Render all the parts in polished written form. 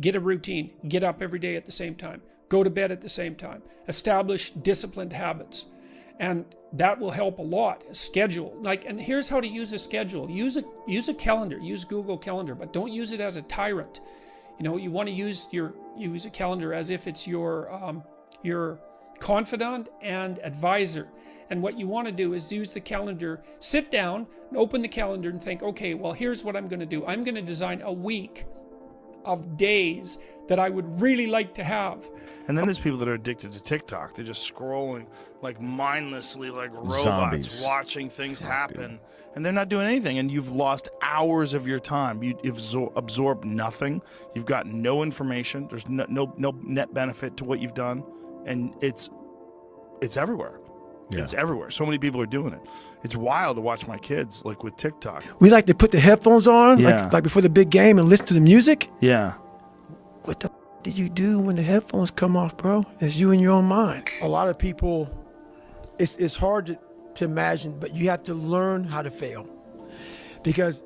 get a routine, get up every day at the same time, go to bed at the same time, establish disciplined habits. And that will help a lot. Schedule, and here's how to use a schedule. Use a calendar, use Google Calendar, but don't use it as a tyrant. You want to use a calendar as if it's your confidant and advisor. And what you want to do is use the calendar, sit down, open the calendar and think, okay, well, here's what I'm going to do. I'm going to design a week of days that I would really like to have. And then there's people that are addicted to TikTok. They're just scrolling mindlessly like robots, Zombies. watching things happen. And they're not doing anything. And you've lost hours of your time. You've absorbed nothing. You've got no information. There's no net benefit to what you've done. And it's everywhere. Yeah. It's everywhere. So many people are doing it. It's wild to watch my kids with TikTok. We like to put the headphones on, Yeah. like before the big game, and listen to the music. Yeah. What the did you do when the headphones come off, bro? It's you in your own mind. A lot of people, it's hard to imagine, but you have to learn how to fail. Because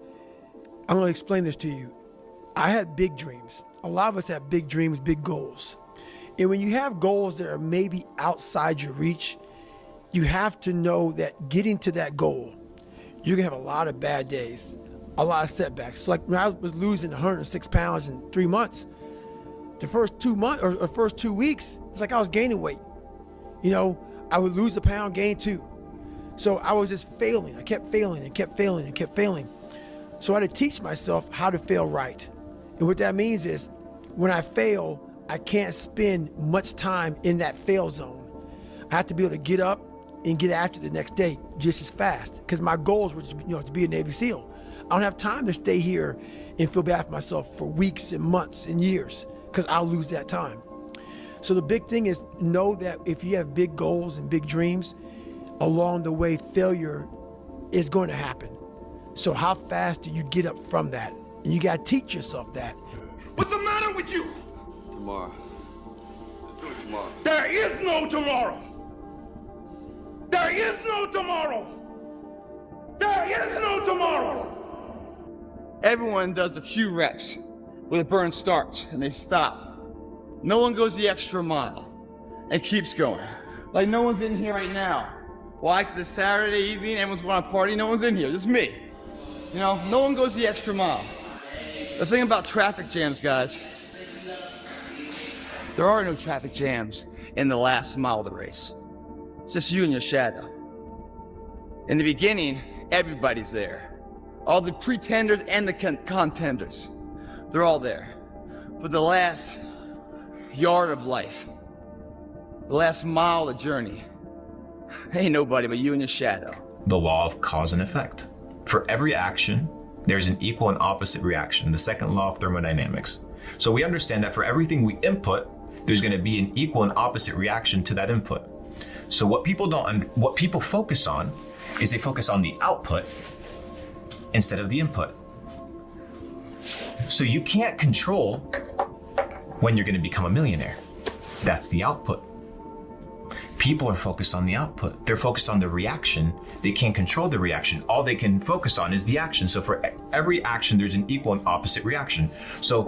I'm going to explain this to you. I had big dreams. A lot of us have big dreams, big goals. And when you have goals that are maybe outside your reach, you have to know that getting to that goal, you're going to have a lot of bad days, a lot of setbacks. So when I was losing 106 pounds in 3 months, the first 2 months or first 2 weeks, it's like I was gaining weight. I would lose a pound, gain 2. So I was just failing. I kept failing and kept failing and kept failing. So I had to teach myself how to fail right. And what that means is when I fail, I can't spend much time in that fail zone. I have to be able to get up and get after the next day just as fast. Because my goals were to be a Navy SEAL. I don't have time to stay here and feel bad for myself for weeks and months and years, because I'll lose that time. So the big thing is know that if you have big goals and big dreams, along the way failure is going to happen. So how fast do you get up from that? And you got to teach yourself that. What's the matter with you? Tomorrow. Let's do it tomorrow. There is no tomorrow. There is no tomorrow. There is no tomorrow. Everyone does a few reps where the burn starts and they stop. No one goes the extra mile and keeps going. Like no one's in here right now. Why? Because it's Saturday evening, everyone's going to party, no one's in here, just me. No one goes the extra mile. The thing about traffic jams, guys, there are no traffic jams in the last mile of the race. It's just you and your shadow. In the beginning, everybody's there. All the pretenders and the contenders, they're all there. But the last yard of life, the last mile of the journey, ain't nobody but you and your shadow. The law of cause and effect. For every action, there's an equal and opposite reaction, the second law of thermodynamics. So we understand that for everything we input, there's going to be an equal and opposite reaction to that input. So what people focus on is they focus on the output instead of the input. So you can't control when you're going to become a millionaire. That's the output. People are focused on the output. They're focused on the reaction. They can't control the reaction. All they can focus on is the action. So for every action, there's an equal and opposite reaction. So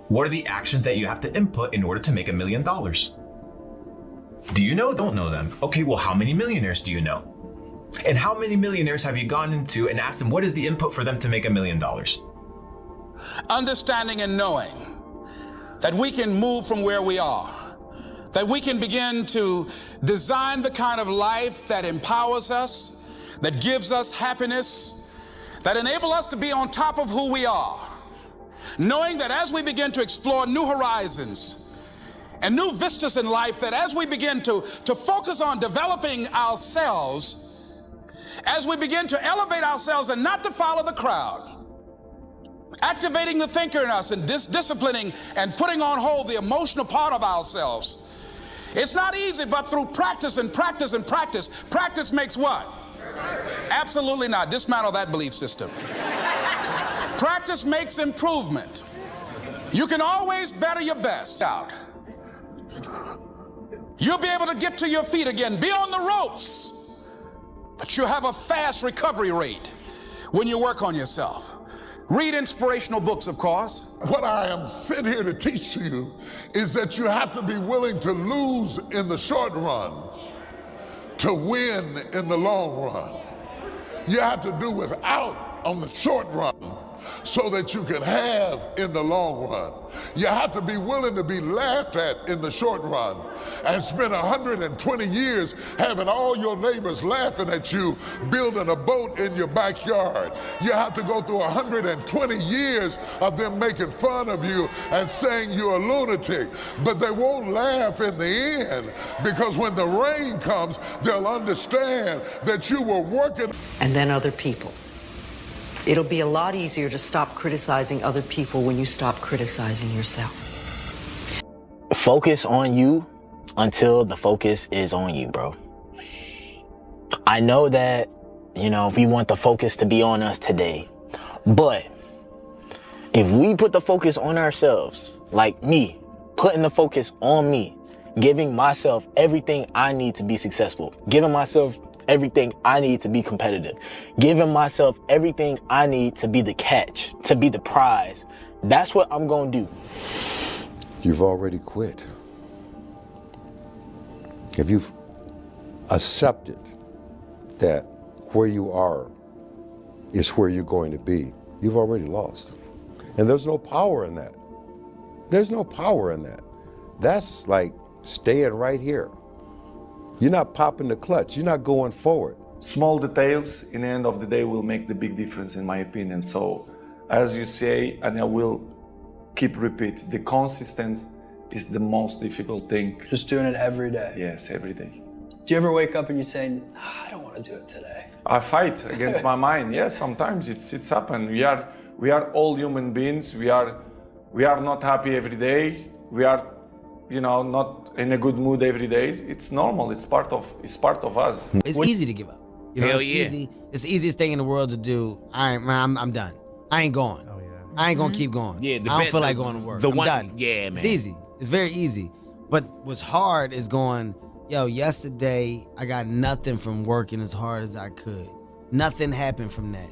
what are the actions that you have to input in order to make $1 million? Do you know? Don't know them. Okay, well, how many millionaires do you know? And how many millionaires have you gone into and asked them what is the input for them to make $1 million? Understanding and knowing that we can move from where we are, that we can begin to design the kind of life that empowers us, that gives us happiness, that enable us to be on top of who we are. Knowing that as we begin to explore new horizons and new vistas in life, that as we begin to focus on developing ourselves, as we begin to elevate ourselves and not to follow the crowd, activating the thinker in us and disciplining and putting on hold the emotional part of ourselves. It's not easy, but through practice and practice and practice, practice makes what? Absolutely not. Dismantle that belief system. Practice makes improvement. You can always better your best out. You'll be able to get to your feet again, be on the ropes, but you'll have a fast recovery rate when you work on yourself. Read inspirational books, of course. What I am sent here to teach to you is that you have to be willing to lose in the short run to win in the long run. You have to do without on the short run so that you can have in the long run. You have to be willing to be laughed at in the short run and spend 120 years having all your neighbors laughing at you building a boat in your backyard. You have to go through 120 years of them making fun of you and saying you're a lunatic, but they won't laugh in the end, because when the rain comes, they'll understand that you were working. And then other people. It'll be a lot easier to stop criticizing other people when you stop criticizing yourself. Focus on you until the focus is on you, bro. I know that, we want the focus to be on us today, but if we put the focus on ourselves, like me, putting the focus on me, giving myself everything I need to be successful, giving myself everything I need to be competitive, giving myself everything I need to be the catch, to be the prize. That's what I'm gonna do. You've already quit. If you've accepted that where you are is where you're going to be, you've already lost. And there's no power in that. There's no power in that. That's like staying right here. You're not popping the clutch. You're not going forward. Small details in the end of the day will make the big difference, in my opinion. So, as you say, and I will keep repeat, the consistency is the most difficult thing. Just doing it every day. Yes, every day. Do you ever wake up and you say, I don't want to do it today? I fight against my mind. Yes, sometimes it's happened. We are all human beings. We are not happy every day. We are, not in a good mood every day. It's normal. It's part of us. It's easy to give up. Hell yeah. Easy. It's the easiest thing in the world to do. I'm done. I ain't going. Oh, yeah. I ain't gonna keep going. Yeah, I don't feel like going to work. I'm done. Yeah, man. It's easy. It's very easy. But what's hard is going, yesterday I got nothing from working as hard as I could. Nothing happened from that.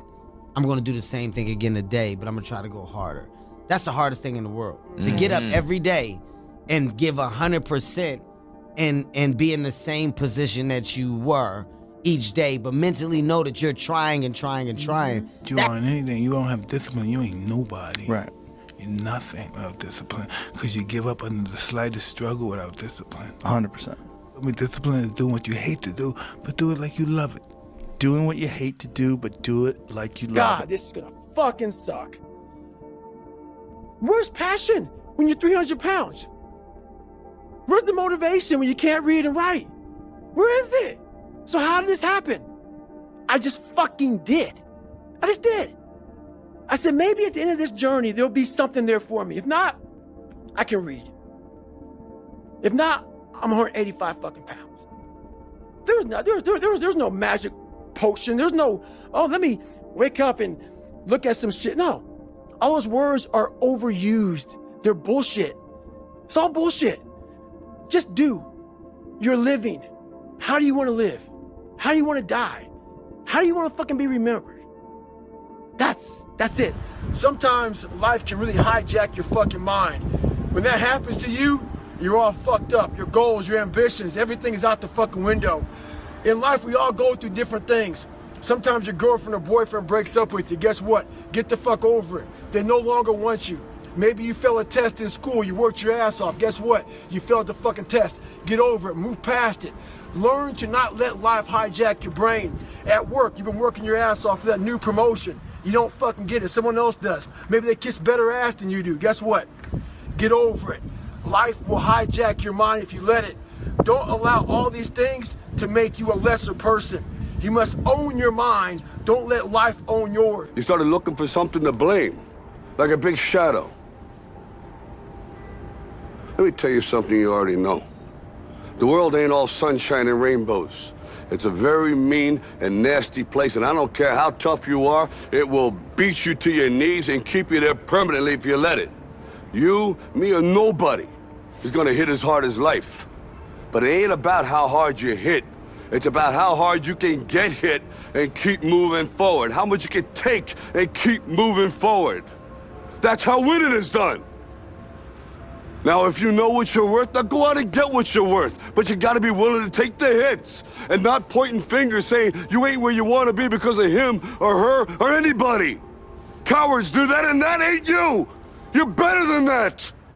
I'm gonna do the same thing again today, but I'm gonna try to go harder. That's the hardest thing in the world. To get up every day and give 100% and be in the same position that you were each day, but mentally know that you're trying and trying and trying. You aren't anything. You don't have discipline. You ain't nobody. Right. You're nothing without discipline, because you give up under the slightest struggle without discipline. 100%. I mean, discipline is doing what you hate to do, but do it like you love it. Doing what you hate to do, but do it like you love it. God, this is gonna fucking suck. Where's passion when you're 300 pounds? Where's the motivation when you can't read and write? Where is it? So how did this happen? I just fucking did. I just did. I said, maybe at the end of this journey, there'll be something there for me. If not, I can read. If not, I'm 185 fucking pounds. There's no magic potion. There's no, let me wake up and look at some shit. No, all those words are overused. They're bullshit. It's all bullshit. Just do. You're living. How do you want to live? How do you want to die? How do you want to fucking be remembered? That's it. Sometimes life can really hijack your fucking mind. When that happens to you, you're all fucked up. Your goals, your ambitions, everything is out the fucking window. In life, we all go through different things. Sometimes your girlfriend or boyfriend breaks up with you. Guess what? Get the fuck over it. They no longer want you. Maybe you failed a test in school. You worked your ass off. Guess what? You failed the fucking test. Get over it. Move past it. Learn to not let life hijack your brain. At work, you've been working your ass off for that new promotion. You don't fucking get it. Someone else does. Maybe they kiss better ass than you do. Guess what? Get over it. Life will hijack your mind if you let it. Don't allow all these things to make you a lesser person. You must own your mind. Don't let life own yours. You started looking for something to blame, like a big shadow. Let me tell you something you already know. The world ain't all sunshine and rainbows. It's a very mean and nasty place, and I don't care how tough you are, it will beat you to your knees and keep you there permanently if you let it. You, me, or nobody is gonna hit as hard as life. But it ain't about how hard you hit. It's about how hard you can get hit and keep moving forward. How much you can take and keep moving forward. That's how winning is done. Now, if you know what you're worth, now go out and get what you're worth. But you gotta be willing to take the hits and not pointing fingers saying you ain't where you wanna be because of him or her or anybody. Cowards do that and that ain't you. You're better than that.